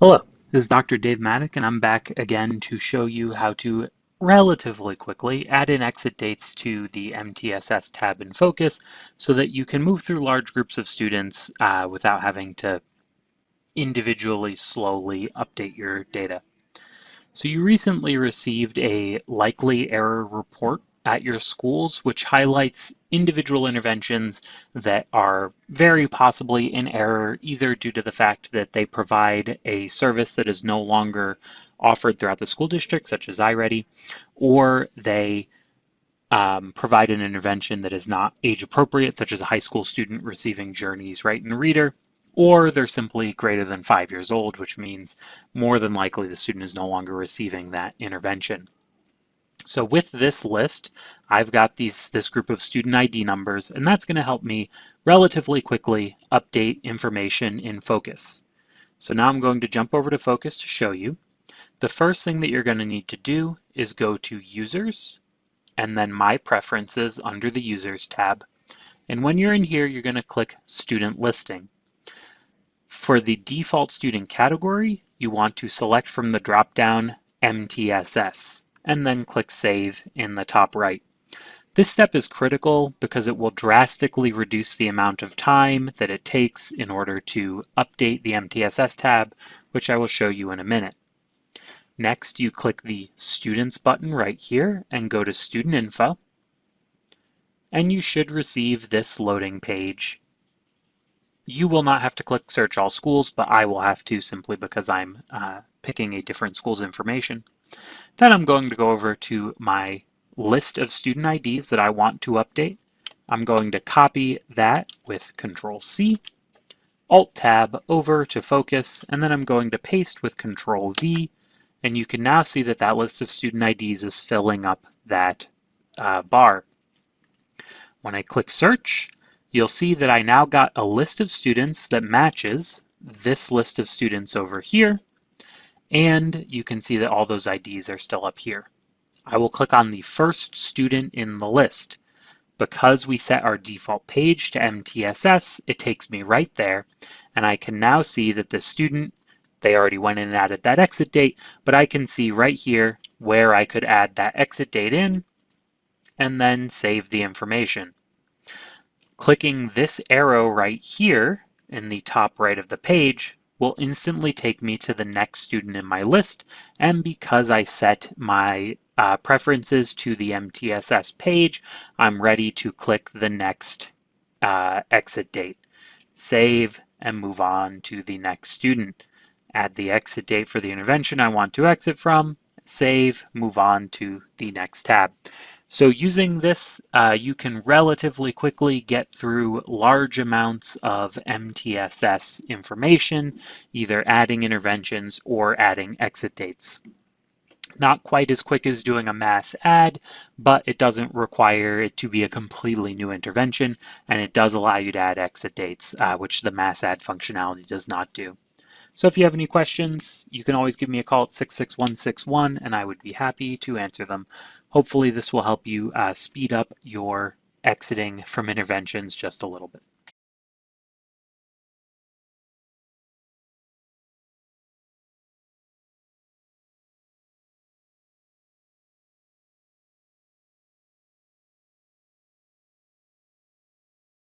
Hello, this is Dr. Dave Maddock, and I'm back again to show you how to relatively quickly add in exit dates to the MTSS tab in Focus so that you can move through large groups of students without having to individually slowly update your data. So you recently received a likely error report at your schools, which highlights individual interventions that are very possibly in error, either due to the fact that they provide a service that is no longer offered throughout the school district, such as iReady, or they provide an intervention that is not age appropriate, such as a high school student receiving Journey's Write and Reader, or they're simply greater than 5 years old, which means more than likely the student is no longer receiving that intervention. So with this list, I've got this group of student ID numbers, and that's going to help me relatively quickly update information in Focus. So now I'm going to jump over to Focus to show you. The first thing that you're going to need to do is go to Users, and then My Preferences under the Users tab. And when you're in here, you're going to click Student Listing. For the default student category, you want to select from the drop-down MTSS, and then click Save in the top right. This step is critical because it will drastically reduce the amount of time that it takes in order to update the MTSS tab, which I will show you in a minute. Next, you click the Students button right here and go to Student Info, and you should receive this loading page. You will not have to click Search All Schools, but I will have to simply because I'm picking a different school's information. Then I'm going to go over to my list of student IDs that I want to update. I'm going to copy that with Control-C, Alt-Tab over to Focus, and then I'm going to paste with Control-V, and you can now see that that list of student IDs is filling up that bar. When I click Search, you'll see that I now got a list of students that matches this list of students over here, and you can see that all those IDs are still up here. I will click on the first student in the list. Because we set our default page to MTSS, it takes me right there, and I can now see that the student, they already went in and added that exit date, but I can see right here where I could add that exit date in and then save the information. Clicking this arrow right here in the top right of the page will instantly take me to the next student in my list, and because I set my preferences to the MTSS page, I'm ready to click the next exit date. Save and move on to the next student. Add the exit date for the intervention I want to exit from, save, move on to the next tab. So using this, you can relatively quickly get through large amounts of MTSS information, either adding interventions or adding exit dates. Not quite as quick as doing a mass add, but it doesn't require it to be a completely new intervention, and it does allow you to add exit dates, which the mass add functionality does not do. So if you have any questions, you can always give me a call at 66161, and I would be happy to answer them. Hopefully this will help you speed up your exiting from interventions just a little bit.